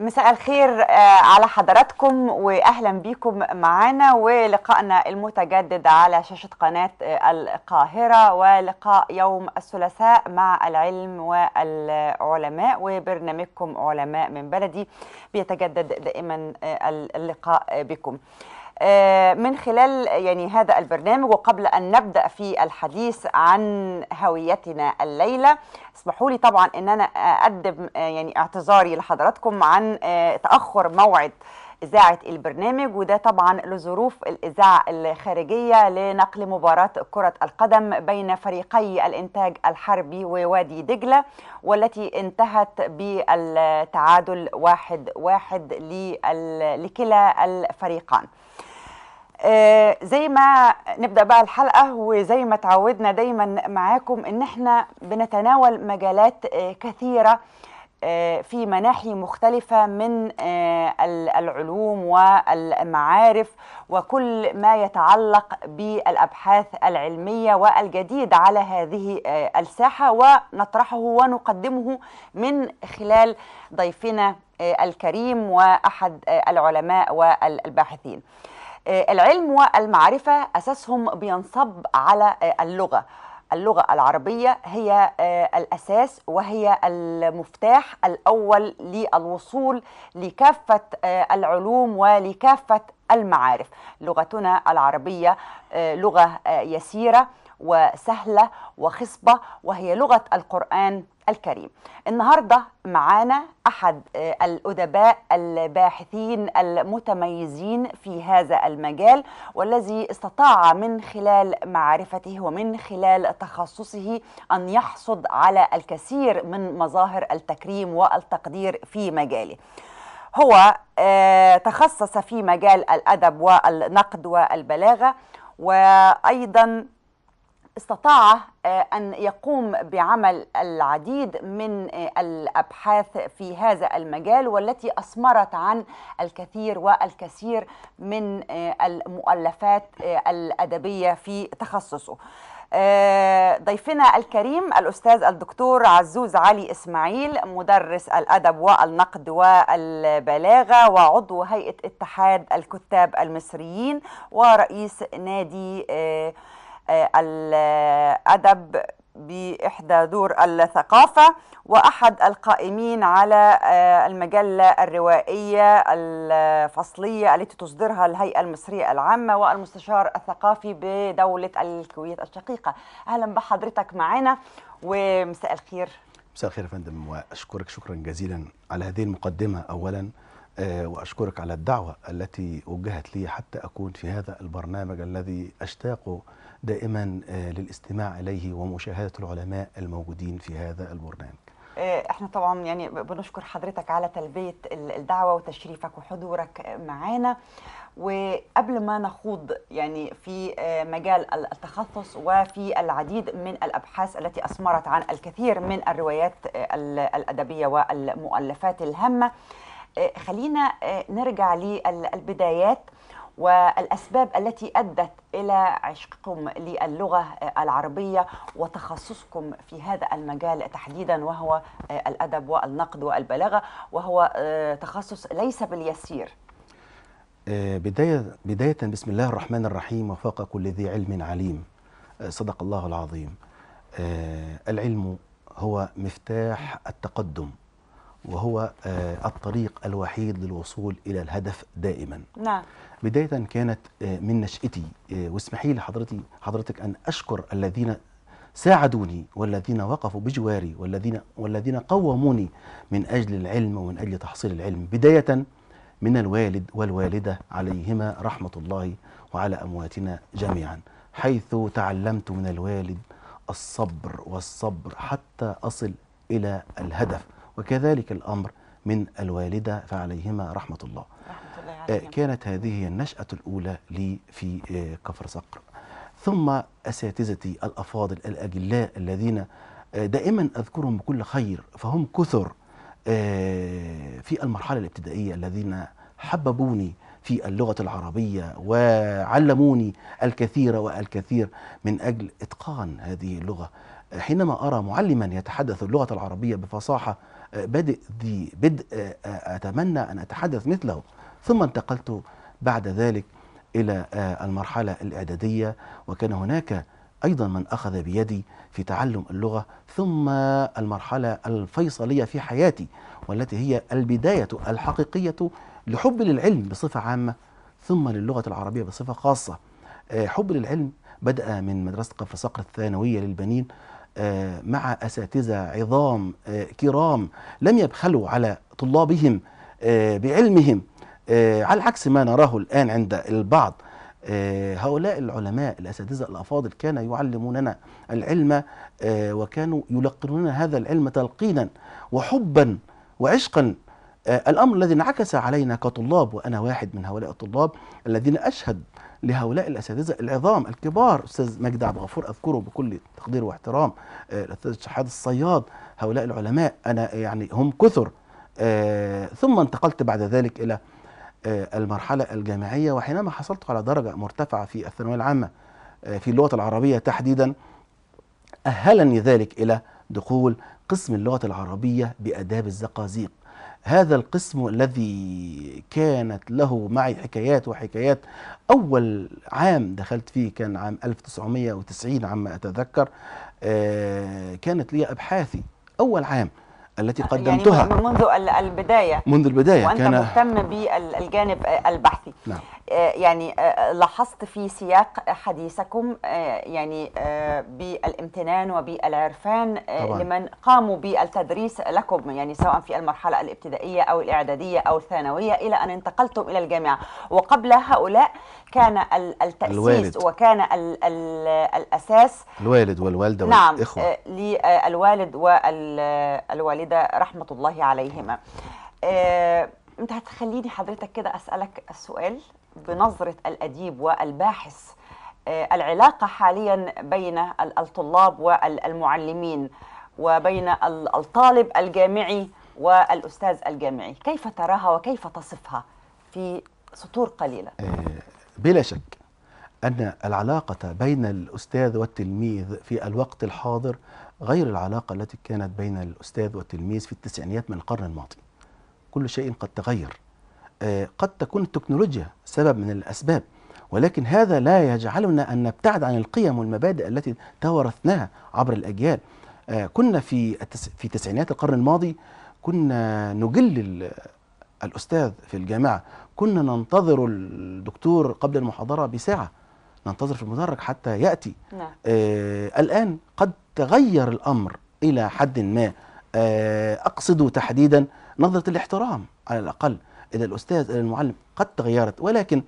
مساء الخير على حضراتكم واهلا بكم معنا ولقائنا المتجدد على شاشة قناة القاهرة، ولقاء يوم الثلاثاء مع العلم والعلماء وبرنامجكم علماء من بلدي بيتجدد دائما اللقاء بكم من خلال هذا البرنامج. وقبل أن نبدأ في الحديث عن هويتنا الليلة، اسمحوا لي طبعا أن أنا أقدم اعتذاري لحضراتكم عن تأخر موعد إذاعة البرنامج، وده طبعا لظروف الإذاعة الخارجية لنقل مباراة كرة القدم بين فريقي الإنتاج الحربي ووادي دجلة، والتي انتهت بالتعادل 1-1 لكلا الفريقان. زي ما نبدأ بقى الحلقة وزي ما تعودنا دايما معاكم ان احنا بنتناول مجالات كثيرة في مناحي مختلفة من العلوم والمعارف وكل ما يتعلق بالأبحاث العلمية والجديد على هذه الساحة، ونطرحه ونقدمه من خلال ضيفنا الكريم وأحد العلماء والباحثين. العلم والمعرفة أساسهم بينصب على اللغة العربية هي الأساس، وهي المفتاح الأول للوصول لكافة العلوم ولكافة المعارف. لغتنا العربية لغة يسيرة وسهلة وخصبة، وهي لغة القرآن الكريم. النهاردة معانا أحد الأدباء الباحثين المتميزين في هذا المجال، والذي استطاع من خلال معرفته ومن خلال تخصصه أن يحصد على الكثير من مظاهر التكريم والتقدير في مجاله. هو تخصص في مجال الأدب والنقد والبلاغة، وأيضا استطاع أن يقوم بعمل العديد من الأبحاث في هذا المجال، والتي أثمرت عن الكثير والكثير من المؤلفات الأدبية في تخصصه. ضيفنا الكريم الأستاذ الدكتور عزوز علي إسماعيل، مدرس الأدب والنقد والبلاغة وعضو هيئة اتحاد الكتاب المصريين ورئيس نادي الأدب بإحدى دور الثقافة، وأحد القائمين على المجلة الروائية الفصلية التي تصدرها الهيئة المصرية العامة، والمستشار الثقافي بدولة الكويت الشقيقة. أهلا بحضرتك معنا ومساء الخير. مساء الخير يا فندم، وأشكرك شكرا جزيلا على هذه المقدمة أولا، وأشكرك على الدعوة التي وجهت لي حتى أكون في هذا البرنامج الذي أشتاق دائما للاستماع إليه ومشاهدة العلماء الموجودين في هذا البرنامج. احنا طبعا بنشكر حضرتك على تلبية الدعوة وتشريفك وحضورك معانا. وقبل ما نخوض في مجال التخصص وفي العديد من الأبحاث التي أثمرت عن الكثير من الروايات الأدبية والمؤلفات الهامة، خلينا نرجع للبدايات والأسباب التي أدت إلى عشقكم للغة العربية وتخصصكم في هذا المجال تحديدا، وهو الأدب والنقد والبلاغة، وهو تخصص ليس باليسير. بداية بسم الله الرحمن الرحيم، وفوق كل ذي علم عليم. صدق الله العظيم. العلم هو مفتاح التقدم، وهو الطريق الوحيد للوصول إلى الهدف دائما. نعم. بداية كانت من نشأتي، واسمحي لي حضرتك أن أشكر الذين ساعدوني والذين وقفوا بجواري والذين قوموني من أجل العلم ومن أجل تحصيل العلم، بداية من الوالد والوالدة عليهما رحمة الله وعلى أمواتنا جميعا، حيث تعلمت من الوالد الصبر والصبر حتى أصل إلى الهدف، وكذلك الأمر من الوالدة فعليهما رحمة الله. كانت هذه النشأة الأولى لي في كفر صقر. ثم أساتذتي الأفاضل الأجلاء الذين دائما أذكرهم بكل خير، فهم كثر في المرحلة الابتدائية، الذين حببوني في اللغة العربية وعلموني الكثير والكثير من أجل إتقان هذه اللغة. حينما أرى معلما يتحدث اللغة العربية بفصاحة بادئ ذي بدء أتمنى أن أتحدث مثله. ثم انتقلت بعد ذلك إلى المرحلة الإعدادية، وكان هناك أيضا من أخذ بيدي في تعلم اللغة. ثم المرحلة الفيصلية في حياتي، والتي هي البداية الحقيقية لحب للعلم بصفة عامة، ثم للغة العربية بصفة خاصة. حب للعلم بدأ من مدرسة كفر صقر الثانوية للبنين، مع أساتذة عظام كرام لم يبخلوا على طلابهم بعلمهم، على عكس ما نراه الآن عند البعض. هؤلاء العلماء الأساتذة الأفاضل كانوا يعلموننا العلم، وكانوا يلقنوننا هذا العلم تلقينا وحبا وعشقا. الأمر الذي انعكس علينا كطلاب، وأنا واحد من هؤلاء الطلاب الذين أشهد لهؤلاء الأساتذة العظام الكبار. أستاذ مجدي عبد الغفور أذكره بكل تقدير واحترام، الأستاذ شحاد الصياد، هؤلاء العلماء أنا يعني هم كثر. ثم انتقلت بعد ذلك إلى المرحلة الجامعية، وحينما حصلت على درجة مرتفعة في الثانوية العامة في اللغة العربية تحديدا، أهلني ذلك إلى دخول قسم اللغة العربية بآداب الزقازيق. هذا القسم الذي كانت له معي حكايات وحكايات. أول عام دخلت فيه كان عام 1990 عما أتذكر. كانت لي أبحاثي أول عام التي قدمتها، يعني منذ البداية، منذ البداية وأنت كان مهتم بالجانب البحثي. نعم. يعني لاحظت في سياق حديثكم يعني بالامتنان وبالعرفان طبعا. لمن قاموا بالتدريس لكم، يعني سواء في المرحلة الابتدائية أو الإعدادية أو الثانوية إلى أن انتقلتم إلى الجامعة. وقبل هؤلاء كان التأسيس الوالد. وكان الأساس الوالد والوالدة نعم والإخوة. للوالد والوالدة رحمة الله عليهما. أنت هتخليني حضرتك كده أسألك السؤال بنظرة الأديب والباحث. العلاقة حاليا بين الطلاب والمعلمين، وبين الطالب الجامعي والأستاذ الجامعي، كيف تراها وكيف تصفها في سطور قليلة؟ بلا شك أن العلاقة بين الأستاذ والتلميذ في الوقت الحاضر غير العلاقة التي كانت بين الأستاذ والتلميذ في التسعينيات من القرن الماضي. كل شيء قد تغير. قد تكون التكنولوجيا سبب من الأسباب، ولكن هذا لا يجعلنا أن نبتعد عن القيم والمبادئ التي توارثناها عبر الأجيال. كنا في تسعينيات القرن الماضي كنا نجل الأستاذ في الجامعة، كنا ننتظر الدكتور قبل المحاضرة بساعة، ننتظر في المدرج حتى يأتي. نعم. الآن قد تغير الأمر إلى حد ما. أقصد تحديدا نظرة الاحترام على الأقل إلى الأستاذ إلى المعلم قد تغيرت، ولكن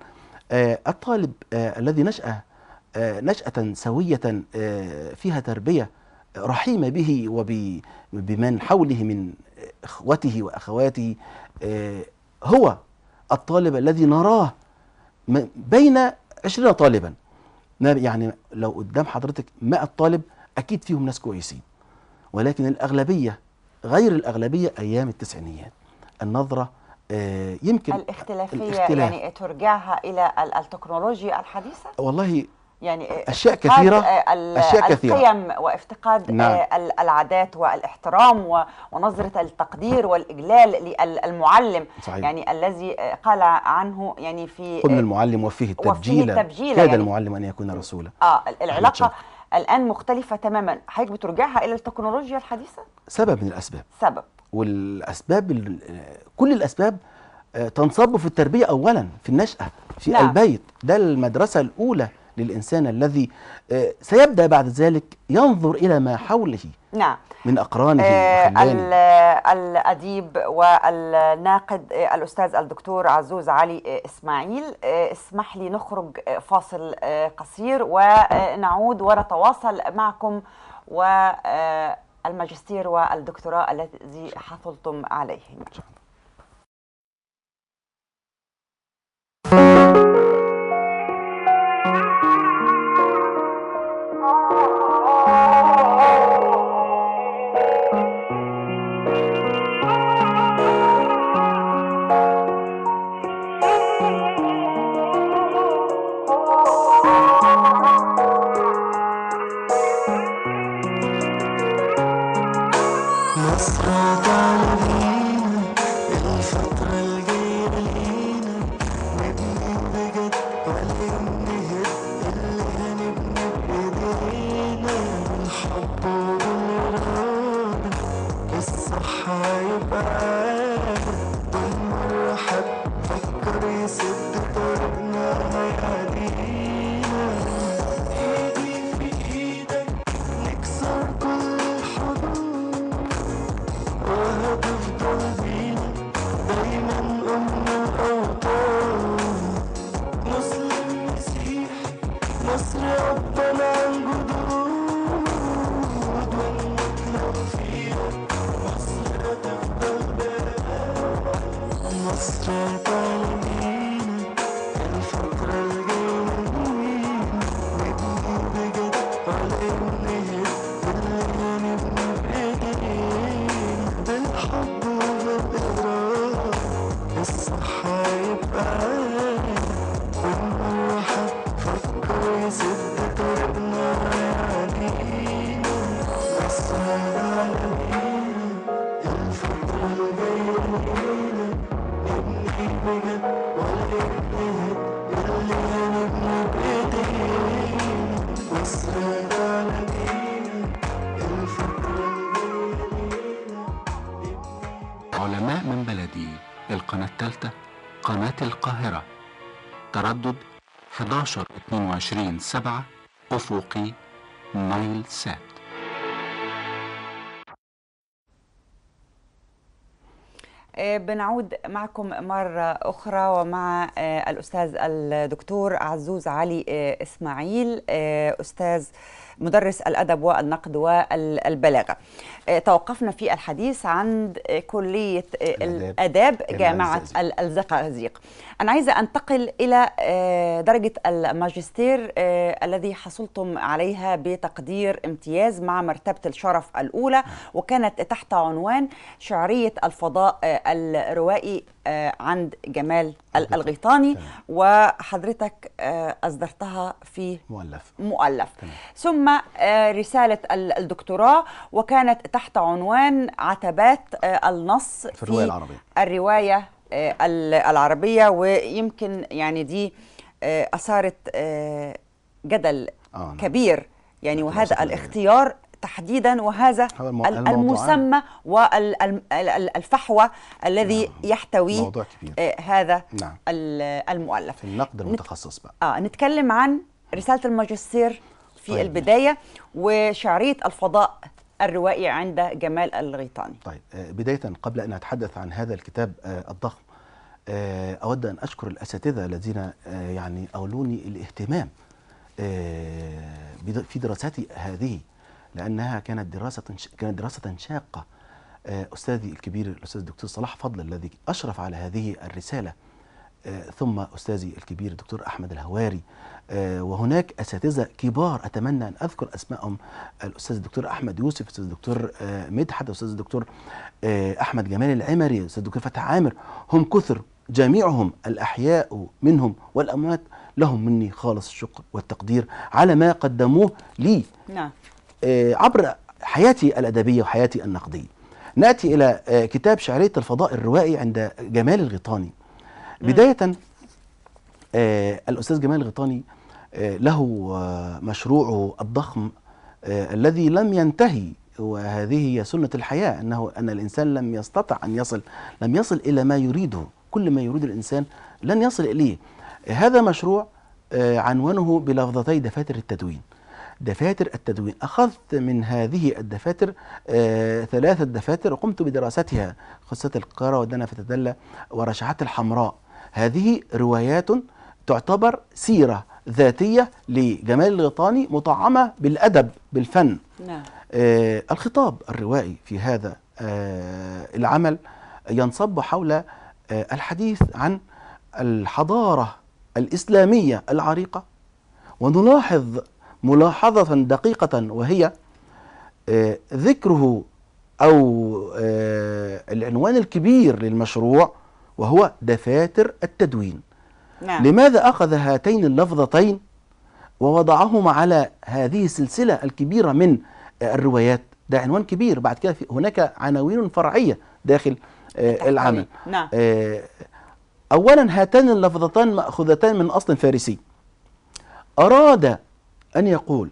الطالب الذي نشأ نشأة سوية فيها تربية رحيمة به وبمن حوله من إخوته وأخواته، هو الطالب الذي نراه بين 20 طالبا. يعني لو قدام حضرتك 100 طالب أكيد فيهم ناس كويسين، ولكن الأغلبية غير الأغلبية أيام التسعينيات. النظرة يمكن الاختلاف يعني ترجعها إلى التكنولوجيا الحديثة. والله يعني أشياء كثيرة، أشياء كثيرة، القيم وافتقاد نعم. العادات والاحترام ونظرة التقدير والإجلال للمعلم. صحيح. يعني الذي قال عنه يعني في قلنا المعلم وفيه التبجيل، كاد يعني المعلم أن يكون رسولا. العلاقة الآن مختلفة تماما. حضرتك بترجعها إلى التكنولوجيا الحديثة؟ سبب من الأسباب. سبب. والأسباب كل الأسباب تنصب في التربية أولا، في النشأة، في نعم. البيت. ده المدرسة الأولى للإنسان الذي سيبدأ بعد ذلك ينظر إلى ما حوله. نعم. من أقرانه الأديب والناقد الأستاذ الدكتور عزوز علي إسماعيل، اسمح لي نخرج فاصل قصير ونعود ونتواصل معكم والماجستير والدكتوراه الذي حصلتم عليهم. الصح هيبقى عارف، والمرحب فكر يسد طريقنا هيعدينا. ايدي في ايدك نكسر كل الحدود، وهتفضل بينا دايما أمنا الأوطان. مسلم مسيحي مصري أبا عن جدود، ونموت فيها مصر هتفضل بلد. مصر هتعلمينا الفترة الجاية لينا، نبني بجد على إنها اللي هنبني بإيدينا، بالحب وبالإرادة الصح هيبقى عارف، والمرحب فكر يسد طريقنا هيعدينا. مصر هتعلمينا الفترة الجاية لينا، نبني بجد ولا إنها اللي هنبني بإيدينا. مصر هتعلمينا الفترة الجاية لينا، علماء من بلدي، القناة الثالثة، قناة القاهرة، تردد 11-22-7 أفقي، نايل سات. بنعود معكم مرة أخرى ومع الأستاذ الدكتور عزوز علي إسماعيل، أستاذ مدرس الأدب والنقد والبلاغة. توقفنا في الحديث عند كلية الآداب جامعة الزقازيق. أنا عايزة أنتقل إلى درجة الماجستير الذي حصلتم عليها بتقدير امتياز مع مرتبة الشرف الأولى، وكانت تحت عنوان شعرية الفضاء الروائي عند جمال الغيطاني، وحضرتك أصدرتها في مؤلف. ثم رسالة الدكتوراه، وكانت تحت عنوان عتبات النص في الرواية العربية. ويمكن يعني دي أثارت جدل كبير يعني، وهذا الاختيار تحديدا، وهذا المسمى والفحوى الذي يحتوي هذا المؤلف. في النقد المتخصص بقى نتكلم عن رسالة الماجستير في البداية، وشعرية الفضاء الروائي عند جمال الغيطاني. طيب، بداية قبل أن أتحدث عن هذا الكتاب الضخم، أود أن أشكر الأساتذة الذين يعني أولوني الاهتمام في دراستي هذه، لأنها كانت دراسة شاقة. أستاذي الكبير الأستاذ الدكتور صلاح فضل الذي أشرف على هذه الرسالة، ثم أستاذي الكبير الدكتور أحمد الهواري، وهناك أساتذة كبار أتمنى أن أذكر أسمائهم: الأستاذ الدكتور أحمد يوسف، الأستاذ الدكتور مدحت، الأستاذ الدكتور أحمد جمال العمري، الأستاذ الدكتور فتح عامر. هم كثر جميعهم، الأحياء منهم والأموات، لهم مني خالص الشكر والتقدير على ما قدموه لي عبر حياتي الأدبية وحياتي النقدية. نأتي إلى كتاب شعرية الفضاء الروائي عند جمال الغيطاني. بداية الأستاذ جمال الغيطاني له مشروعه الضخم الذي لم ينتهي، وهذه هي سنة الحياة، أن الإنسان لم يصل إلى ما يريده. كل ما يريد الإنسان لن يصل إليه. هذا مشروع عنوانه بلفظتي دفاتر التدوين. دفاتر التدوين، أخذت من هذه الدفاتر 3 دفاتر وقمت بدراستها: قصة القارة ودنا فتدلى ورشحات الحمراء. هذه روايات تعتبر سيرة ذاتية لجمال الغيطاني مطعمة بالأدب بالفن. الخطاب الروائي في هذا العمل ينصب حول الحديث عن الحضارة الإسلامية العريقة، ونلاحظ ملاحظة دقيقة، وهي ذكره أو العنوان الكبير للمشروع، وهو دفاتر التدوين. لماذا أخذ هاتين اللفظتين ووضعهما على هذه السلسلة الكبيرة من الروايات؟ ده عنوان كبير. بعد كده هناك عناوين فرعية داخل العمل. أولا، هاتان اللفظتان مأخوذتان من أصل فارسي. أراد أن يقول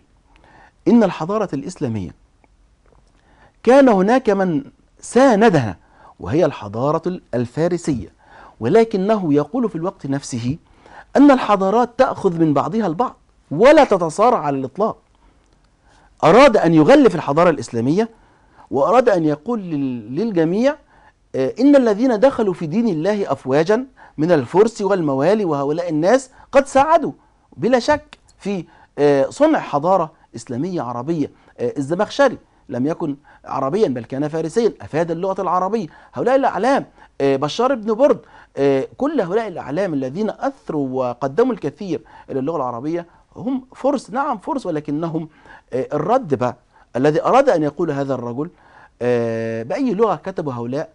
إن الحضارة الإسلامية كان هناك من ساندها، وهي الحضارة الفارسية، ولكنه يقول في الوقت نفسه أن الحضارات تأخذ من بعضها البعض ولا تتصارع على الإطلاق. أراد أن يغلف الحضارة الإسلامية، وأراد أن يقول للجميع إن الذين دخلوا في دين الله أفواجا من الفرس والموالي وهؤلاء الناس قد ساعدوا بلا شك في صنع حضارة إسلامية عربية. الزمخشري لم يكن عربيا بل كان فارسيا، أفاد اللغة العربية. هؤلاء الأعلام، بشار بن برد، كل هؤلاء الأعلام الذين أثروا وقدموا الكثير إلى اللغة العربية هم فرس، نعم فرس، ولكنهم الرد بقى الذي أراد أن يقول هذا الرجل بأي لغة كتبوا هؤلاء؟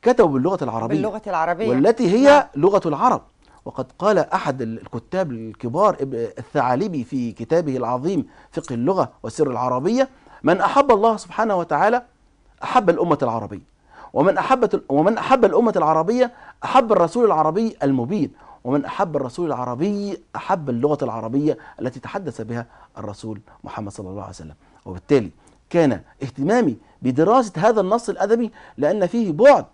كتبوا باللغة العربية، باللغة العربية والتي هي لغة العرب. وقد قال أحد الكتاب الكبار الثعالبي في كتابه العظيم فقه اللغة والسر العربية: من أحب الله سبحانه وتعالى أحب الأمة العربية، ومن أحب الأمة العربية أحب الرسول العربي المبين، ومن أحب الرسول العربي أحب اللغة العربية التي تحدث بها الرسول محمد صلى الله عليه وسلم. وبالتالي كان اهتمامي بدراسة هذا النص الأدبي لأن فيه بعد،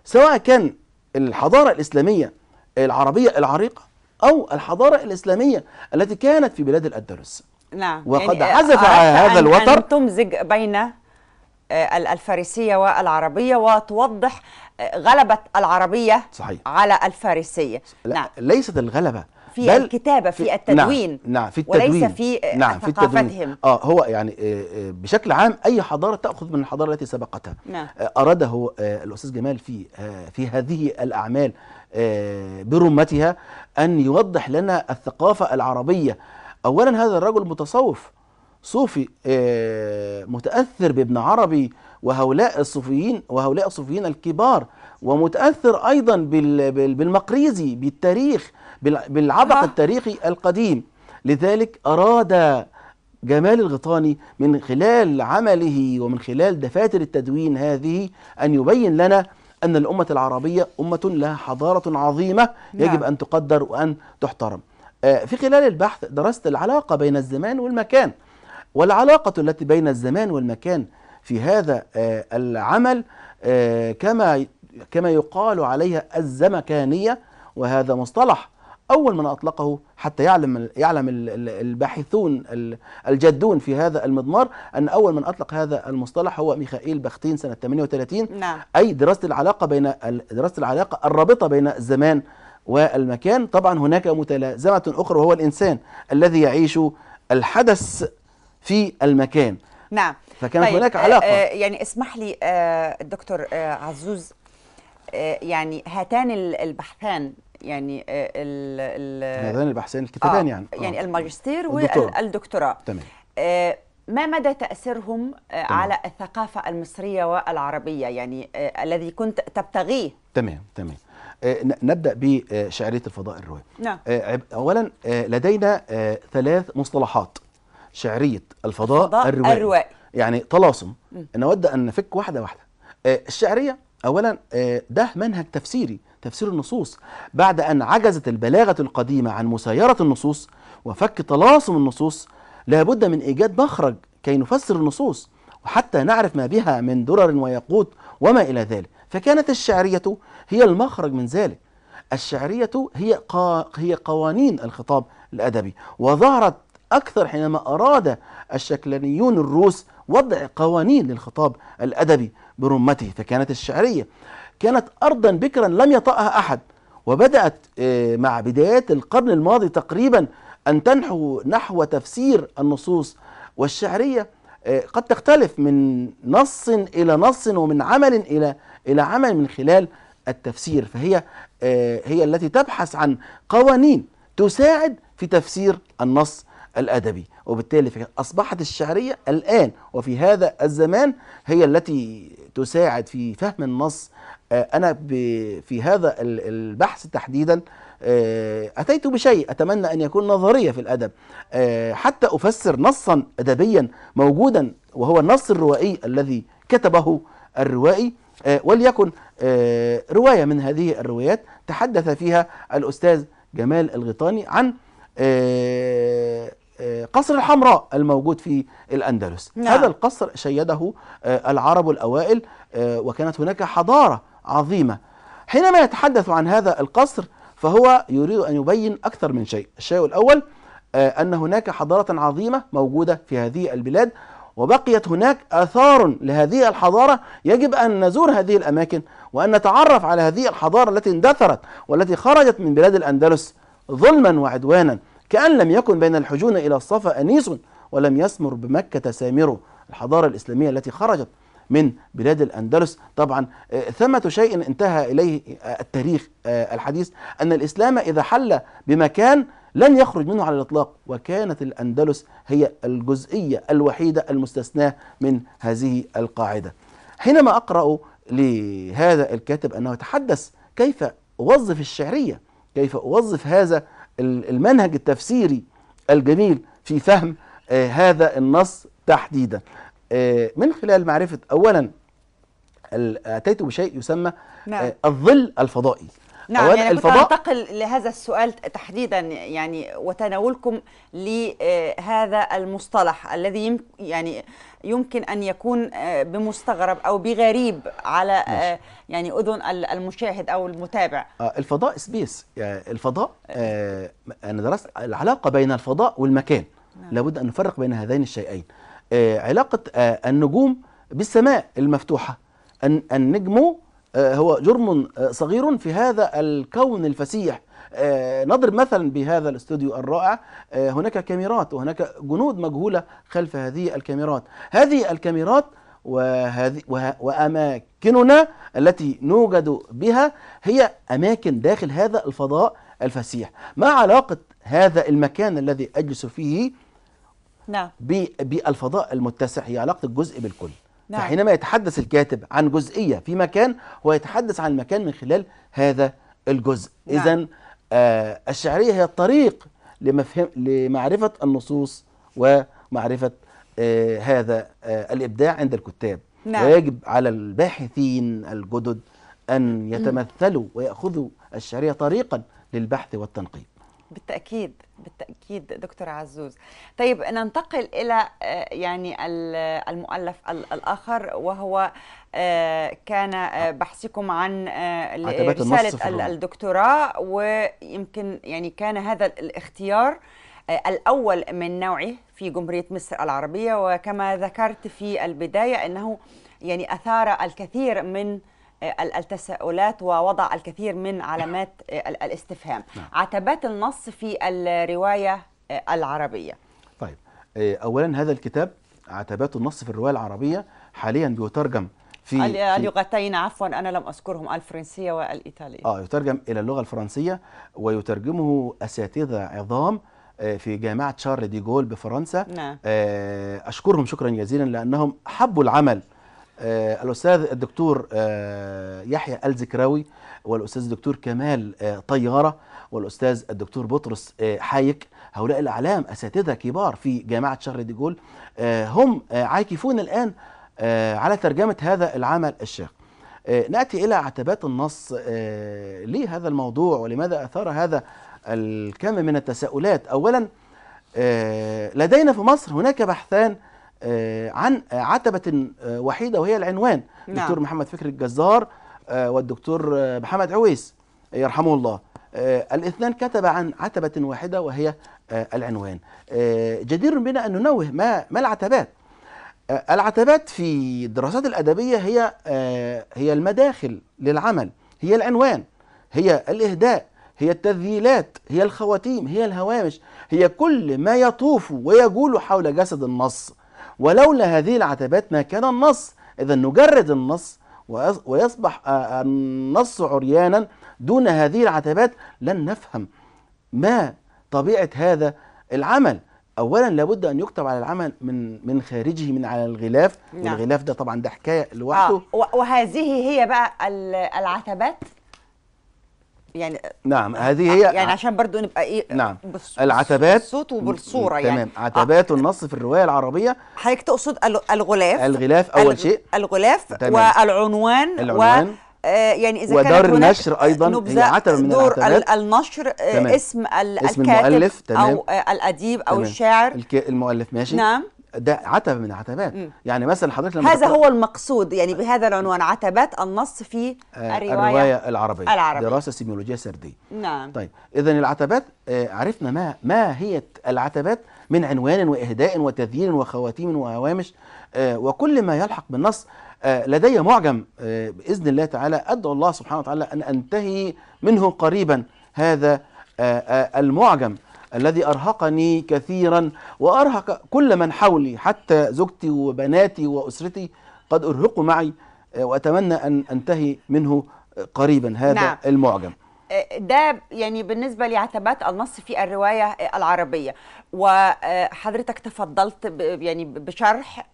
سواء كان الحضارة الإسلامية العربية العريقة أو الحضارة الإسلامية التي كانت في بلاد الأندلس. نعم، وقد يعني عزف هذا الوتر أن تمزج بين الفارسية والعربية وتوضح غلبة العربية صحيح على الفارسية. نعم، ليست الغلبة في الكتابة، في التدوين، نعم في التدوين، وليس في نعم في ثقافتهم. هو يعني بشكل عام أي حضارة تأخذ من الحضارة التي سبقتها. نعم. أراده الأستاذ جمال في هذه الأعمال برمتها أن يوضح لنا الثقافة العربية. أولا هذا الرجل متصوف صوفي متأثر بابن عربي وهؤلاء الصوفيين الكبار، ومتأثر أيضا بالمقريزي، بالتاريخ، بالعبق التاريخي القديم. لذلك أراد جمال الغيطاني من خلال عمله ومن خلال دفاتر التدوين هذه أن يبين لنا أن الأمة العربية أمة لها حضارة عظيمة يجب أن تقدر وأن تحترم. في خلال البحث درست العلاقة بين الزمان والمكان، والعلاقة التي بين الزمان والمكان في هذا العمل كما يقال عليها الزمكانية، وهذا مصطلح أول من أطلقه حتى يعلم الباحثون الجادون في هذا المضمار أن أول من أطلق هذا المصطلح هو ميخائيل بختين سنة 38. نعم. أي دراسة العلاقة الرابطة بين الزمان والمكان. طبعا هناك متلازمة أخرى وهو الإنسان الذي يعيش الحدث في المكان. نعم. فكانت هناك علاقة. يعني اسمح لي الدكتور عزوز، يعني هاتان البحثان، يعني هذان البحثين الكتابان يعني الماجستير والدكتوراه، تمام. ما مدى تأثيرهم على الثقافة المصرية والعربية، يعني الذي كنت تبتغيه؟ تمام. نبدأ بشعرية الفضاء الروائي. نعم. أولا لدينا 3 مصطلحات: شعرية الفضاء الروائي، يعني طلاسم. نود أن نفك واحدة واحدة. الشعرية أولا ده منهج تفسيري، تفسير النصوص، بعد أن عجزت البلاغة القديمة عن مسايرة النصوص وفك طلاسم النصوص، لابد من إيجاد مخرج كي نفسر النصوص وحتى نعرف ما بها من درر وياقوت وما إلى ذلك. فكانت الشعرية هي المخرج من ذلك. الشعرية هي قوانين الخطاب الأدبي، وظهرت أكثر حينما أراد الشكلانيون الروس وضع قوانين للخطاب الأدبي برمته. فكانت الشعرية كانت أرضا بكرا لم يطأها أحد، وبدأت مع بدايات القرن الماضي تقريبا أن تنحو نحو تفسير النصوص. والشعرية قد تختلف من نص إلى نص ومن عمل إلى عمل من خلال التفسير، فهي هي التي تبحث عن قوانين تساعد في تفسير النص الأدبي. وبالتالي أصبحت الشعرية الآن وفي هذا الزمان هي التي تساعد في فهم النص. أنا في هذا البحث تحديدا أتيت بشيء أتمنى أن يكون نظرية في الأدب، حتى أفسر نصا أدبيا موجودا وهو النص الروائي الذي كتبه الروائي. وليكن رواية من هذه الروايات تحدث فيها الأستاذ جمال الغيطاني عن قصر الحمراء الموجود في الأندلس. نعم. هذا القصر شيده العرب الأوائل، وكانت هناك حضارة عظيمة. حينما يتحدث عن هذا القصر فهو يريد أن يبين أكثر من شيء. الشيء الأول أن هناك حضارة عظيمة موجودة في هذه البلاد، وبقيت هناك آثار لهذه الحضارة، يجب أن نزور هذه الأماكن وأن نتعرف على هذه الحضارة التي اندثرت والتي خرجت من بلاد الأندلس ظلما وعدوانا، كأن لم يكن بين الحجون إلى الصفا أنيس ولم يسمر بمكة سامر. الحضارة الإسلامية التي خرجت من بلاد الأندلس. طبعا ثمة شيء انتهى إليه التاريخ الحديث، أن الإسلام إذا حل بمكان لن يخرج منه على الإطلاق، وكانت الأندلس هي الجزئية الوحيدة المستثناة من هذه القاعدة. حينما أقرأ لهذا الكاتب أنه يتحدث كيف أوظف الشعرية، كيف أوظف هذا المنهج التفسيري الجميل في فهم هذا النص تحديدا، من خلال معرفة أولا أتيت بشيء يسمى نعم. الظل الفضائي. نعم، أولا يعني كنت الفضاء أنتقل لهذا السؤال تحديدا، يعني وتناولكم لهذا المصطلح الذي يعني يمكن أن يكون بمستغرب أو بغريب على يعني أذن المشاهد أو المتابع. الفضاء سبيس، يعني الفضاء أنا درست العلاقة بين الفضاء والمكان. نعم. لابد أن نفرق بين هذين الشيئين. علاقة النجوم بالسماء المفتوحة. النجم هو جرم صغير في هذا الكون الفسيح. نضرب مثلا بهذا الاستوديو الرائع، هناك كاميرات وهناك جنود مجهولة خلف هذه الكاميرات. هذه الكاميرات وأماكننا التي نوجد بها هي أماكن داخل هذا الفضاء الفسيح. ما علاقة هذا المكان الذي أجلس فيه نعم بالفضاء المتسع؟ هي علاقة الجزء بالكل. نعم. فحينما يتحدث الكاتب عن جزئية في مكان هو يتحدث عن المكان من خلال هذا الجزء. نعم. إذن الشعرية هي الطريق لمعرفة النصوص ومعرفة هذا الإبداع عند الكتاب. نعم. ويجب على الباحثين الجدد أن يتمثلوا ويأخذوا الشعرية طريقا للبحث والتنقيب. بالتأكيد بالتأكيد دكتور عزوز. طيب ننتقل إلى يعني المؤلف الآخر، وهو كان بحثكم عن رسالة الدكتوراه، ويمكن يعني كان هذا الاختيار الأول من نوعه في جمهورية مصر العربية، وكما ذكرت في البداية أنه يعني أثار الكثير من التساؤلات ووضع الكثير من علامات الاستفهام. عتبات النص في الرواية العربية. طيب، أولا هذا الكتاب عتبات النص في الرواية العربية حاليا بيترجم في اللغتين، عفوا أنا لم أذكرهم، الفرنسية والإيطالية. يترجم إلى اللغة الفرنسية، ويترجمه أساتذة عظام في جامعة شارل دي جول بفرنسا. نعم. أشكرهم شكرا جزيلا لأنهم حبوا العمل. الأستاذ الدكتور يحيى الزكراوي، والأستاذ الدكتور كمال طيارة، والأستاذ الدكتور بطرس حايك، هؤلاء الأعلام أساتذة كبار في جامعة شارل دي جول، هم عاكفون الآن على ترجمة هذا العمل الشاق. نأتي إلى عتبات النص. ليه هذا الموضوع ولماذا أثار هذا الكم من التساؤلات؟ أولا لدينا في مصر هناك بحثان عن عتبة وحيدة وهي العنوان. نعم. الدكتور محمد فكري الجزار والدكتور محمد عويس يرحمه الله، الاثنان كتب عن عتبة واحدة وهي العنوان. جدير بنا أن ننوه ما العتبات. العتبات في الدراسات الأدبية هي المداخل للعمل، هي العنوان، هي الإهداء، هي التذييلات، هي الخواتيم، هي الهوامش، هي كل ما يطوف ويجول حول جسد النص. ولولا هذه العتبات ما كان النص. إذا نجرد النص ويصبح النص عريانا دون هذه العتبات، لن نفهم ما طبيعة هذا العمل. أولا لابد أن يكتب على العمل من خارجه، من على الغلاف. نعم. والغلاف ده طبعا ده حكاية لوحده. وهذه هي بقى العتبات يعني. نعم، هذه هي يعني عشان برضو نبقى ايه. نعم، العتبات بالصوت وبالصورة تمام. يعني عتبات النص في الرواية العربية. حضرتك تقصد الغلاف. الغلاف أول شيء، الغلاف تمام. والعنوان يعني اذا ودار كانت هناك النشر أيضاً هي نبذة عتبة من دور العتبات. النشر، تمام. اسم اسم الكاتب المؤلف. تمام. او الاديب او تمام. الشاعر. المؤلف ماشي. نعم. ده عتبة من العتبات. يعني مثلا حضرتك لما هذا هو المقصود يعني بهذا العنوان، عتبات النص في الرواية العربية. العربية. دراسة سيميولوجية سردية. نعم. طيب إذا العتبات عرفنا ما هي العتبات من عنوان وإهداء وتذيير وخواتيم وهوامش وكل ما يلحق بالنص. لدي معجم بإذن الله تعالى، أدعو الله سبحانه وتعالى أن أنتهي منه قريبا. هذا المعجم الذي أرهقني كثيرا وأرهق كل من حولي، حتى زوجتي وبناتي وأسرتي قد أرهقوا معي، وأتمنى أن أنتهي منه قريبا هذا. نعم. المعجم ده يعني بالنسبة لعتبات النص في الرواية العربية، وحضرتك تفضلت يعني بشرح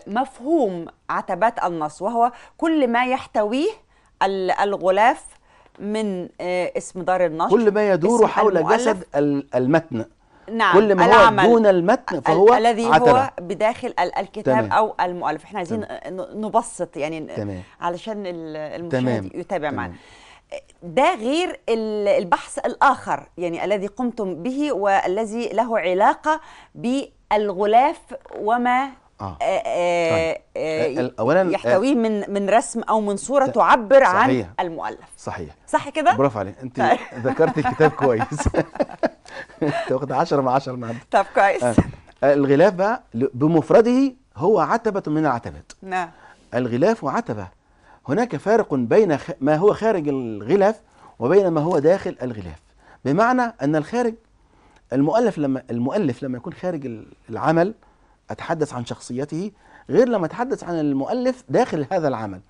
مفهوم عتبات النص، وهو كل ما يحتويه الغلاف من اسم دار النشر، كل ما يدور حول جسد المتن. نعم. كل ما هو دون المتن فهو الذي عتبة. هو بداخل الكتاب. تمام. أو المؤلف. احنا عايزين نبسط يعني. تمام. علشان المشاهد يتابع معنا. تمام. ده غير البحث الآخر يعني الذي قمتم به والذي له علاقة بالغلاف وما أولا يحتويه من رسم أو من صورة تعبر صحيح. عن المؤلف. صحيح. صح كده؟ برافو عليك، انت ذكرت الكتاب كويس. تاخد 10 من 10 النهارده. طب كويس. الغلاف بقى بمفرده هو عتبة من العتبات. نعم. الغلاف وعتبة، هناك فارق بين ما هو خارج الغلاف وبين ما هو داخل الغلاف. بمعنى أن الخارج المؤلف لما يكون خارج العمل أتحدث عن شخصيته، غير لما أتحدث عن المؤلف داخل هذا العمل،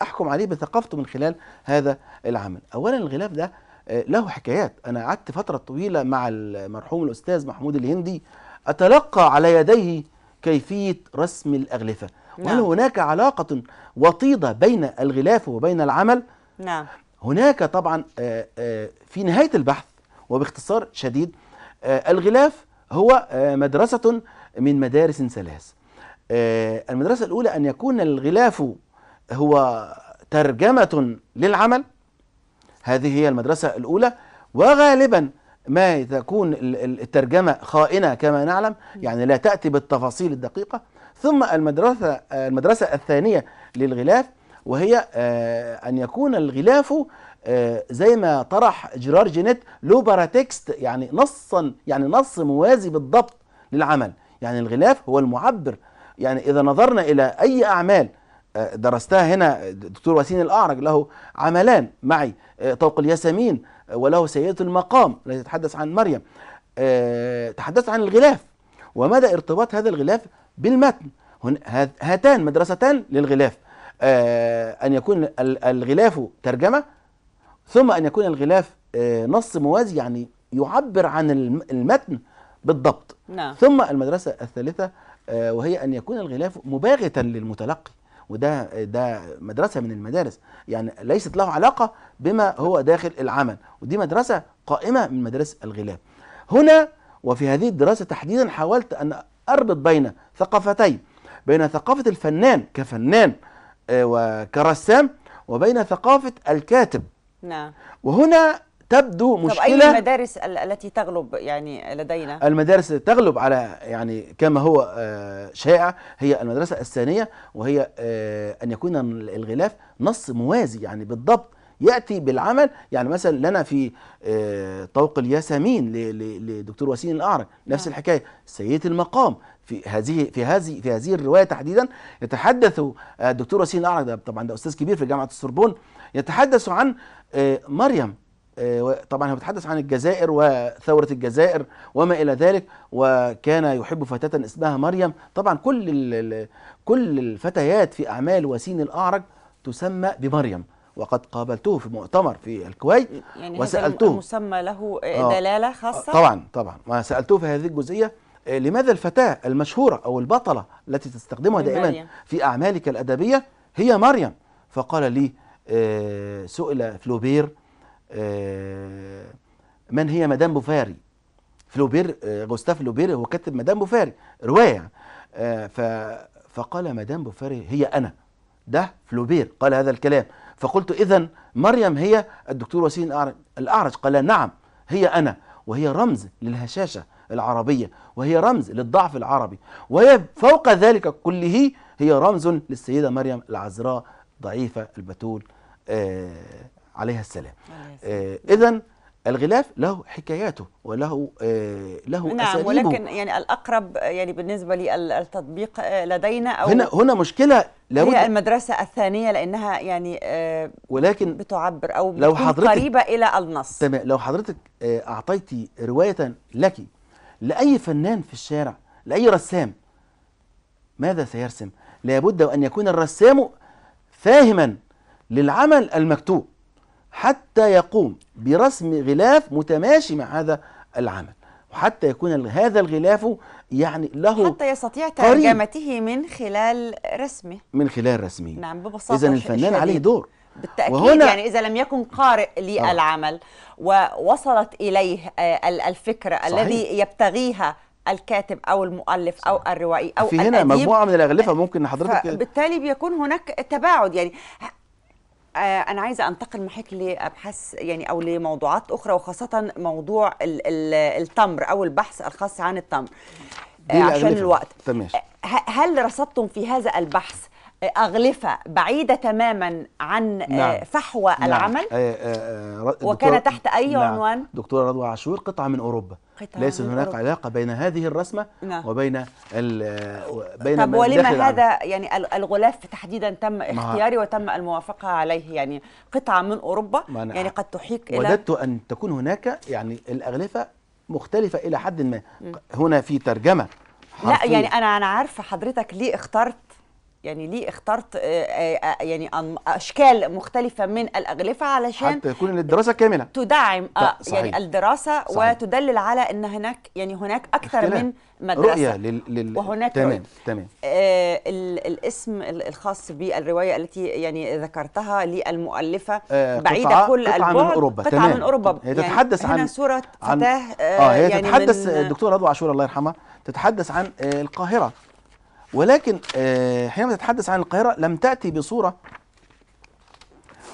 أحكم عليه بثقافته من خلال هذا العمل. أولا الغلاف ده له حكايات. أنا قعدت فترة طويلة مع المرحوم الأستاذ محمود الهندي أتلقى على يديه كيفية رسم الأغلفة. وهل هناك علاقة وطيدة بين الغلاف وبين العمل؟ نعم. هناك طبعا في نهاية البحث وباختصار شديد، الغلاف هو مدرسة من مدارس ثلاث. المدرسة الأولى أن يكون الغلاف هو ترجمة للعمل، هذه هي المدرسة الأولى، وغالبا ما تكون الترجمة خائنة كما نعلم، يعني لا تأتي بالتفاصيل الدقيقة. ثم المدرسة الثانية للغلاف، وهي أن يكون الغلاف زي ما طرح جيرار جينيت له باراتكست، يعني نصا، يعني نص موازي بالضبط للعمل. يعني الغلاف هو المعبر. يعني إذا نظرنا إلى أي أعمال درستها هنا، الدكتور وسيم الأعرج له عملان معي، طوق الياسمين وله سيدة المقام التي تتحدث عن مريم، تحدث عن الغلاف ومدى ارتباط هذا الغلاف بالمتن. هاتان مدرستان للغلاف، أن يكون الغلاف ترجمة، ثم أن يكون الغلاف نص موازي، يعني يعبر عن المتن بالضبط. نعم. ثم المدرسة الثالثة وهي أن يكون الغلاف مباغتا للمتلقي، وده مدرسة من المدارس، يعني ليست له علاقة بما هو داخل العمل، ودي مدرسة قائمة من مدارس الغلاف. هنا وفي هذه الدراسة تحديدا حاولت أن أربط بين ثقافتين، بين ثقافة الفنان كفنان وكرسام، وبين ثقافة الكاتب. نعم. وهنا تبدو مشكلة. طب أي المدارس التي تغلب يعني لدينا؟ المدارس تغلب على يعني كما هو شائع هي المدرسة الثانية، وهي أن يكون الغلاف نص موازي، يعني بالضبط يأتي بالعمل. يعني مثلا لنا في طوق الياسمين لدكتور وسيم الأعرج نفس الحكاية. سيدة المقام في هذه الرواية تحديدا يتحدث الدكتور وسيم الأعرج، ده طبعا ده أستاذ كبير في جامعة السوربون، يتحدث عن مريم. طبعا هو بيتحدث عن الجزائر وثورة الجزائر وما إلى ذلك، وكان يحب فتاة اسمها مريم. طبعا كل الفتيات في أعمال وسيم الأعرج تسمى بمريم، وقد قابلته في مؤتمر في الكويت يعني وسألته، هذا المسمى له دلالة خاصة؟ طبعا وسألته في هذه الجزئية لماذا الفتاة المشهورة أو البطلة التي تستخدمها دائما مريم في أعمالك الأدبية هي مريم؟ فقال لي سئل فلوبير من هي مدام بوفاري. فلوبير غوستاف فلوبير هو كاتب مدام بوفاري رواية، فقال مدام بوفاري هي أنا. ده فلوبير قال هذا الكلام، فقلت إذن مريم هي الدكتور وسيم الأعرج؟ قال نعم هي أنا، وهي رمز للهشاشة العربية، وهي رمز للضعف العربي، وهي فوق ذلك كله هي رمز للسيدة مريم العذراء ضعيفة البتول عليها السلام. إذن الغلاف له حكاياته وله له نعم، أساليبه. ولكن يعني الأقرب يعني بالنسبة للتطبيق لدينا أو هنا مشكلة لابد هي المدرسة الثانية، لأنها يعني ولكن بتعبر أو لو بتكون حضرتك قريبة إلى النص. تمام، لو حضرتك أعطيتي رواية لك لأي فنان في الشارع، لأي رسام، ماذا سيرسم؟ لابد أن يكون الرسام فاهما للعمل المكتوب حتى يقوم برسم غلاف متماشي مع هذا العمل، وحتى يكون هذا الغلاف يعني له حتى يستطيع ترجمته من خلال رسمه. من خلال رسمه. نعم، ببساطة. إذن الفنان عليه دور بالتأكيد. وهنا يعني إذا لم يكن قارئ للعمل ووصلت إليه الفكرة صحيح. الذي يبتغيها الكاتب أو المؤلف أو الروائي أو في هنا الأديب، مجموعة من الأغلفة ممكن حضرتك بالتالي بيكون هناك تباعد. يعني أنا عايزة أنتقل معك لأبحاث يعني أو لموضوعات أخرى، وخاصة موضوع التمر أو البحث الخاص عن التمر عشان الوقت. تمام. هل رصدتم في هذا البحث أغلفة بعيدة تماما عن نعم. فحوى نعم. العمل؟ وكان تحت أي نعم. عنوان؟ دكتورة رضوى عاشور، قطعة من أوروبا. ليس هناك علاقة بين هذه الرسمة نعم. وبين طب ولما هذا يعني الغلاف تحديدا تم اختياري وتم الموافقة عليه؟ يعني قطعة من أوروبا، يعني قد تحيك إلى وددت أن تكون هناك يعني الأغلفة مختلفة إلى حد ما. هنا في ترجمة لا يعني أنا عارفة حضرتك ليه اخترت يعني أشكال مختلفة من الأغلفة علشان حتى يكون الدراسة كاملة تدعم يعني الدراسة. صحيح. وتدلل على أن هناك أكثر من مدرسة رؤية وهناك تمام تمام. الاسم الخاص بالرواية التي يعني ذكرتها للمؤلفة بعيدة كل البعد، من أوروبا. قطعة من أوروبا. هي تتحدث يعني عن هنا صورة فتاة هي يعني تتحدث الدكتورة رضوى عاشور الله يرحمها تتحدث عن القاهرة، ولكن حينما تتحدث عن القاهرة لم تأتي بصورة.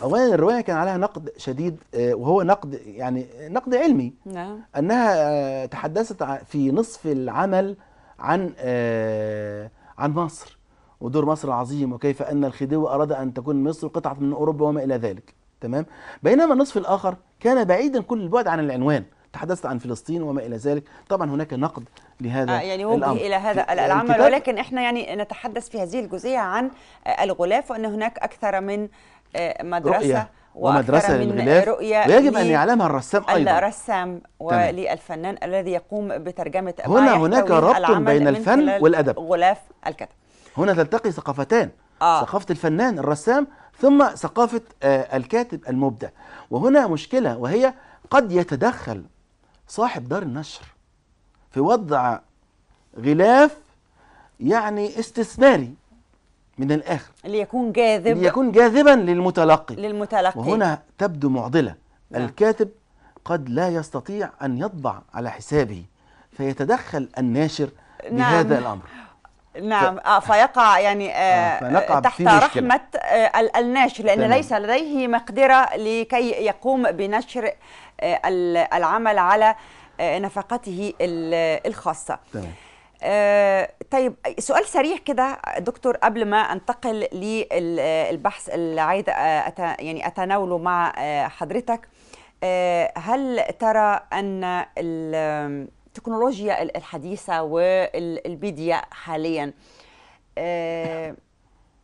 أولا الرواية كان عليها نقد شديد، وهو نقد يعني نقد علمي. نعم. أنها تحدثت في نصف العمل عن مصر ودور مصر العظيم، وكيف أن الخديوي أراد أن تكون مصر قطعة من أوروبا وما إلى ذلك. تمام. بينما النصف الآخر كان بعيدا كل البعد عن العنوان، تحدثت عن فلسطين وما إلى ذلك. طبعا هناك نقد لهذا يعني وجه إلى هذا العمل، ولكن احنا يعني نتحدث في هذه الجزئية عن الغلاف، وأن هناك أكثر من مدرسة ومدرسة من للغلاف، رؤية ويجب أن يعلمها الرسام أيضا، الرسام وللفنان الذي يقوم بترجمة هناك ربط بين الفن والأدب، غلاف الكتب. هنا تلتقي ثقافتان، ثقافة الفنان الرسام ثم ثقافة الكاتب المبدع. وهنا مشكلة، وهي قد يتدخل صاحب دار النشر في وضع غلاف يعني استثماري من الآخر ليكون جاذبا للمتلقي. وهنا تبدو معضلة. نعم. الكاتب قد لا يستطيع أن يطبع على حسابه، فيتدخل الناشر بهذا الأمر. نعم. فيقع يعني تحت رحمة الناشر، لأن تمام. ليس لديه مقدرة لكي يقوم بنشر العمل على نفقته الخاصة. تمام. طيب سؤال سريع كده دكتور قبل ما انتقل للبحث اللي عايزة يعني أتناوله مع حضرتك. هل ترى أن التكنولوجيا الحديثة والميديا حاليا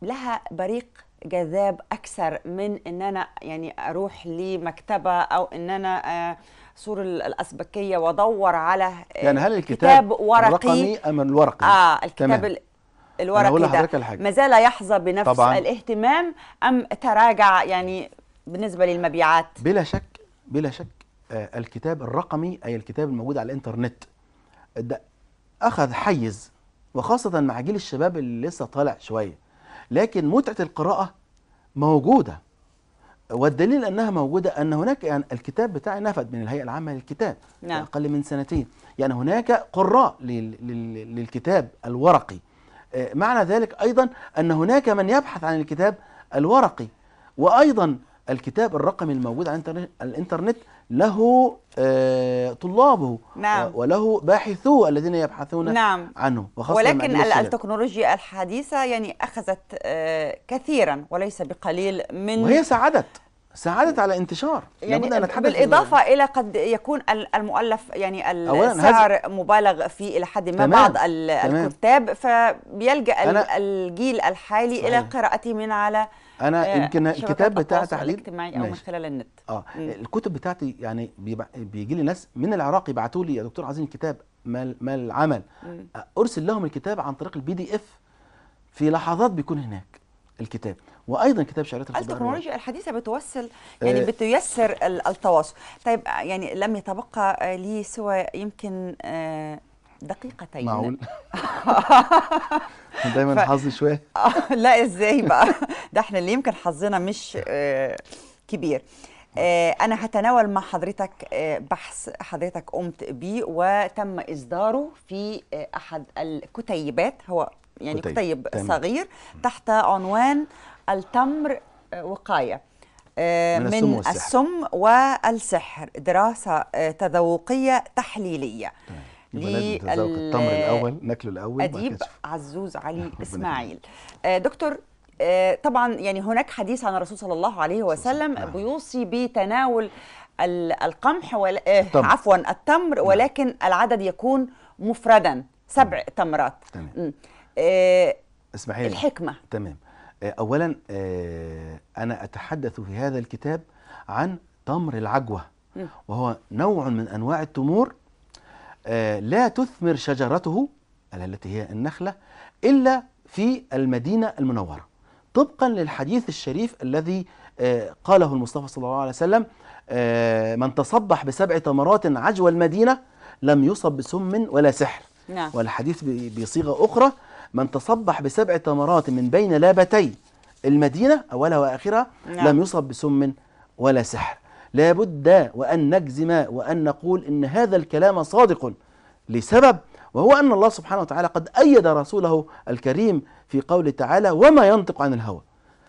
لها بريق جذاب أكثر من أن أنا يعني أروح لمكتبة أو أن أنا صور الأسبكية وادور على يعني هل الكتاب ورقي الرقمي أم الورقي؟ الكتاب الورقي ده ما زال يحظى بنفس طبعا الاهتمام أم تراجع يعني بالنسبة للمبيعات؟ بلا شك بلا شك الكتاب الرقمي أي الكتاب الموجود على الإنترنت ده أخذ حيز، وخاصة مع جيل الشباب اللي لسه طالع شوية، لكن متعة القراءة موجودة. والدليل أنها موجودة أن هناك يعني الكتاب بتاعي نفد من الهيئة العامة للكتاب. نعم. أقل من سنتين، يعني هناك قراء للكتاب الورقي. معنى ذلك أيضا أن هناك من يبحث عن الكتاب الورقي، وأيضا الكتاب الرقمي الموجود على الإنترنت له طلابه نعم. وله باحثوه الذين يبحثون نعم. عنه، وخاصة ولكن مع جيل الشباب. التكنولوجيا الحديثة يعني أخذت كثيرا وليس بقليل من، وهي ساعدت على انتشار. لابد أن يعني نتحدث بالإضافة إلى قد يكون المؤلف يعني السعر مبالغ فيه إلى حد ما. تمام. بعض تمام. الكتاب فبيلجأ الجيل الحالي صحيح. إلى قراءته من على أنا يمكن الكتاب بتاعي تحديد الاجتماعي أو من خلال النت. الكتب بتاعتي يعني بيجي لي ناس من العراق يبعتوا لي: يا دكتور عايزين الكتاب، ما العمل؟ أرسل لهم الكتاب عن طريق الPDF، في لحظات بيكون هناك الكتاب. وايضا كتاب شعريه الخضار. التكنولوجيا الحديثه بتوصل يعني بتيسر التواصل. طيب يعني لم يتبقى لي سوى يمكن دقيقتين. معقول؟ دايما حظي شويه. لا ازاي بقى؟ ده احنا اللي يمكن حظنا مش كبير. أنا هتناول مع حضرتك بحث حضرتك قمت بيه وتم إصداره في أحد الكتيبات، هو يعني كتيب صغير تحت عنوان التمر وقاية من السم والسحر، دراسة تذوقية تحليلية التمر الأول ناكله الأول. أديب عزوز علي إسماعيل. دكتور، طبعا يعني هناك حديث عن الرسول صلى الله عليه وسلم بيوصي بتناول القمح عفوا التمر، ولكن العدد يكون مفردا 7 تمرات. تمام. اسمحي لي. الحكمة. تمام. أولا أنا أتحدث في هذا الكتاب عن تمر العجوة، وهو نوع من أنواع التمور لا تثمر شجرته التي هي النخلة إلا في المدينة المنورة، طبقا للحديث الشريف الذي قاله المصطفى صلى الله عليه وسلم: من تصبح ب7 تمرات عجوى المدينة لم يصب بسم ولا سحر. نعم. والحديث بصيغة أخرى: من تصبح ب7 تمرات من بين لابتي المدينة أولها وآخرها نعم. لم يصب بسم ولا سحر. لابد وأن نجزم وأن نقول إن هذا الكلام صادق لسبب، وهو أن الله سبحانه وتعالى قد أيد رسوله الكريم في قوله تعالى: وما ينطق عن الهوى.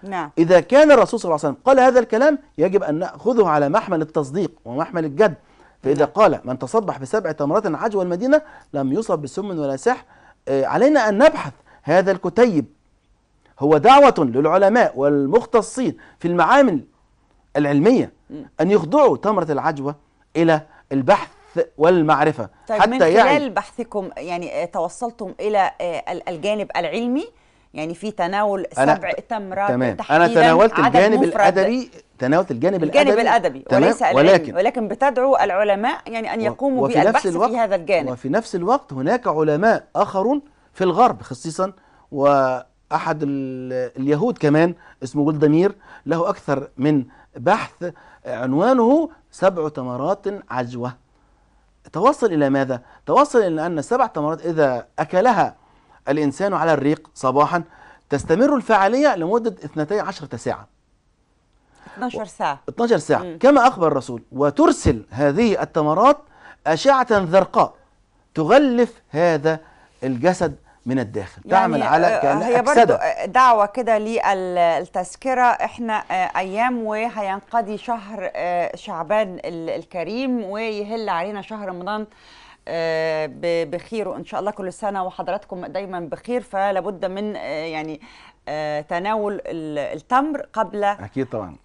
نعم. إذا كان الرسول صلى الله عليه وسلم قال هذا الكلام يجب أن نأخذه على محمل التصديق ومحمل الجد. فإذا قال: من تصبح ب7 تمرات عجوى المدينة لم يصب بسم ولا سحر، علينا أن نبحث. هذا الكتيب هو دعوة للعلماء والمختصين في المعامل العلمية أن يخضعوا تمرة العجوة إلى البحث والمعرفة. طيب حتى من خلال بحثكم يعني توصلتم إلى الجانب العلمي، يعني في تناول 7 تمرات تمام. تحديدا. أنا تناولت الجانب الأدبي، الجانب الأدبي وليس ولكن بتدعو العلماء يعني أن يقوموا بالبحث في هذا الجانب. وفي نفس الوقت هناك علماء آخرون في الغرب خصيصا، وأحد اليهود كمان اسمه ولدمير له أكثر من بحث عنوانه 7 تمرات عجوة. توصل إلى ماذا؟ توصل إلى أن 7 تمرات إذا أكلها الإنسان على الريق صباحا تستمر الفعالية لمدة 12 ساعة. 12 ساعة كما أخبر الرسول. وترسل هذه التمرات أشعة زرقاء تغلف هذا الجسد من الداخل، يعني تعمل على كأنها هي برضو دعوة كده للتذكرة. احنا أيام وهينقضي شهر شعبان الكريم ويهل علينا شهر رمضان بخير، وإن شاء الله كل سنة وحضراتكم دايما بخير. فلابد من يعني تناول التمر قبل. أكيد طبعا.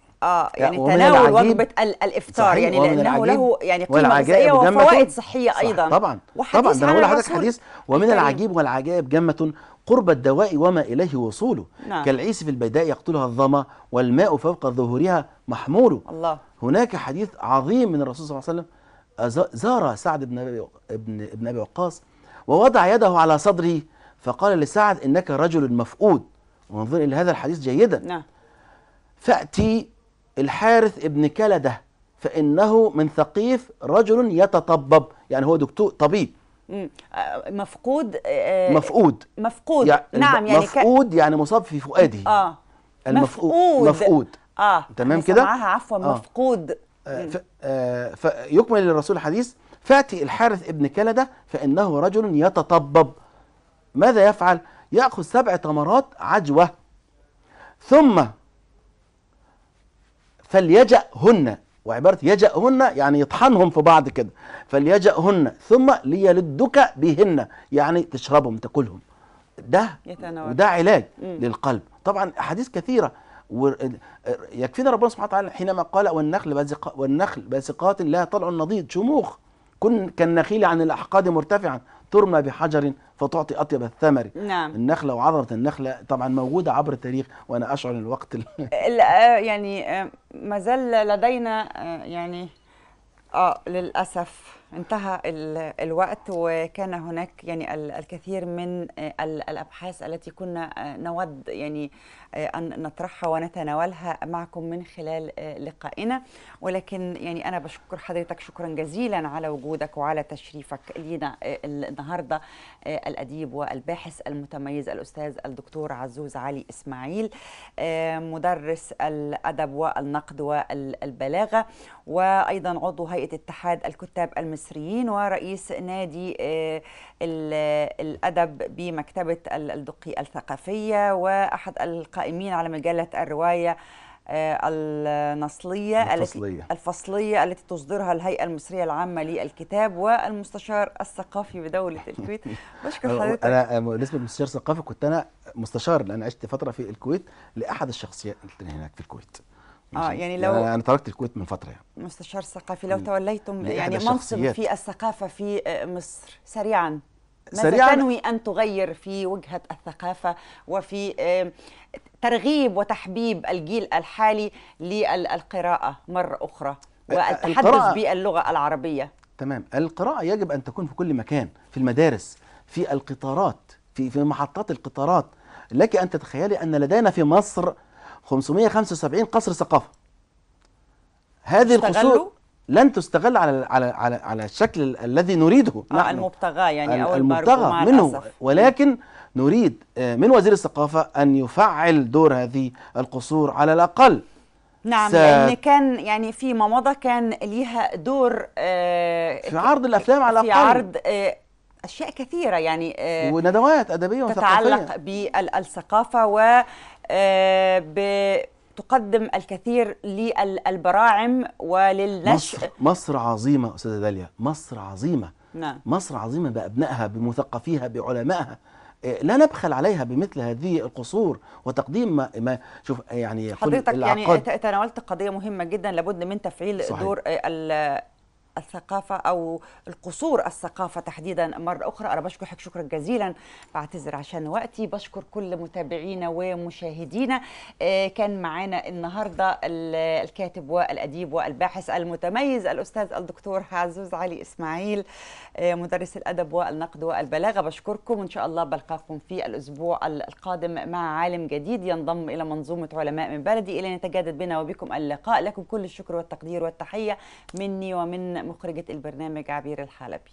يعني تناول وجبة الإفطار، يعني لأنه له يعني قيمة غذائية وفوائد صحية أيضا. طبعا طبعا. ده أنا بقول لحضرتك حديث: ومن العجيب والعجائب جمة قرب الدواء وما إليه وصوله. نعم. كالعيس في البيداء يقتلها الظما والماء فوق ظهورها محمول. الله. هناك حديث عظيم من الرسول صلى الله عليه وسلم: زار سعد بن أبي وقاص ووضع يده على صدره فقال لسعد: إنك رجل مفقود. وانظر إلى هذا الحديث جيدا. نعم. فأتي الحارث ابن كلدة فإنه من ثقيف رجل يتطبب، يعني هو دكتور طبيب. مفقود. مفقود يعني نعم، يعني مفقود يعني مصاب في فؤاده. مفقود. تمام كده. عفوا مفقود. فيكمل للرسول الحديث: فأتي الحارث ابن كلدة فإنه رجل يتطبب. ماذا يفعل؟ يأخذ 7 تمرات عجوة ثم فليجأهن، وعبارة يجأهن يعني يطحنهم في بعض كده، فليجأهن ثم ليلدك بهن، يعني تشربهم تاكلهم. ده يتناول. وده علاج للقلب. طبعا احاديث كثيره، يكفينا ربنا سبحانه وتعالى حينما قال والنخل باسقات لا طلع نضيد شموخ كالنخيل عن الاحقاد مرتفعا ترمى بحجر فتعطي اطيب الثمر. نعم. النخله وعظمه النخله طبعا موجوده عبر التاريخ، وانا اشعر الوقت يعني ما زال لدينا يعني للأسف انتهى الوقت، وكان هناك يعني الكثير من الأبحاث التي كنا نود يعني أن نطرحها ونتناولها معكم من خلال لقائنا، ولكن يعني أنا بشكر حضرتك شكرا جزيلا على وجودك وعلى تشريفك لينا النهاردة، الأديب والباحث المتميز الأستاذ الدكتور عزوز علي إسماعيل، مدرس الأدب والنقد والبلاغة، وأيضا عضو هيئة اتحاد الكتاب المصريين ورئيس نادي الأدب بمكتبة الدقي الثقافية، وأحد القائمين على مجلة الرواية الفصلية التي تصدرها الهيئة المصرية العامة للكتاب، والمستشار الثقافي بدولة الكويت. بشكر حضرتك. أنا بالنسبة للمستشار الثقافي كنت أنا مستشار، لأن عشت فترة في الكويت لأحد الشخصيات اللي هناك في الكويت. يعني لو أنا تركت الكويت من فترة يعني. مستشار ثقافي، لو توليتم يعني منصب في الثقافة في مصر سريعا، ماذا تنوي أن تغير في وجهة الثقافة وفي ترغيب وتحبيب الجيل الحالي للقراءة مرة أخرى والتحدث باللغة العربية؟ تمام. القراءة يجب أن تكون في كل مكان، في المدارس، في القطارات، في محطات القطارات. لك أن تتخيلي أن لدينا في مصر 575 قصر ثقافة. هذه القصور لن تستغل على الشكل الذي نريده نحن، المبتغى يعني أو المبتغى منه، ولكن نريد من وزير الثقافة أن يفعل دور هذه القصور على الأقل. نعم، لأن كان يعني فيما مضى كان ليها دور في عرض الأفلام على الأقل، في عرض أشياء كثيرة يعني وندوات أدبية وثقافية تتعلق بالثقافة تقدم الكثير للبراعم وللنشء. مصر عظيمة أستاذة داليا، مصر عظيمة. نعم. مصر عظيمة بأبنائها بمثقفيها بعلمائها، لا نبخل عليها بمثل هذه القصور وتقديم ما شوف يعني حضرتك يعني تناولت قضية مهمة جدا، لابد من تفعيل صحيح. دور الثقافة أو القصور الثقافة تحديدا مرة أخرى. أنا بشكرك شكرا جزيلا، بعتذر عشان وقتي، بشكر كل متابعينا ومشاهدينا. كان معانا النهاردة الكاتب والأديب والباحث المتميز الأستاذ الدكتور عزوز علي إسماعيل، مدرس الأدب والنقد والبلاغة. بشكركم، وإن شاء الله بلقاكم في الأسبوع القادم مع عالم جديد ينضم إلى منظومة علماء من بلدي، إلى أن يتجدد بنا وبكم اللقاء. لكم كل الشكر والتقدير والتحية مني ومن مخرجة البرنامج عبير الحلبي.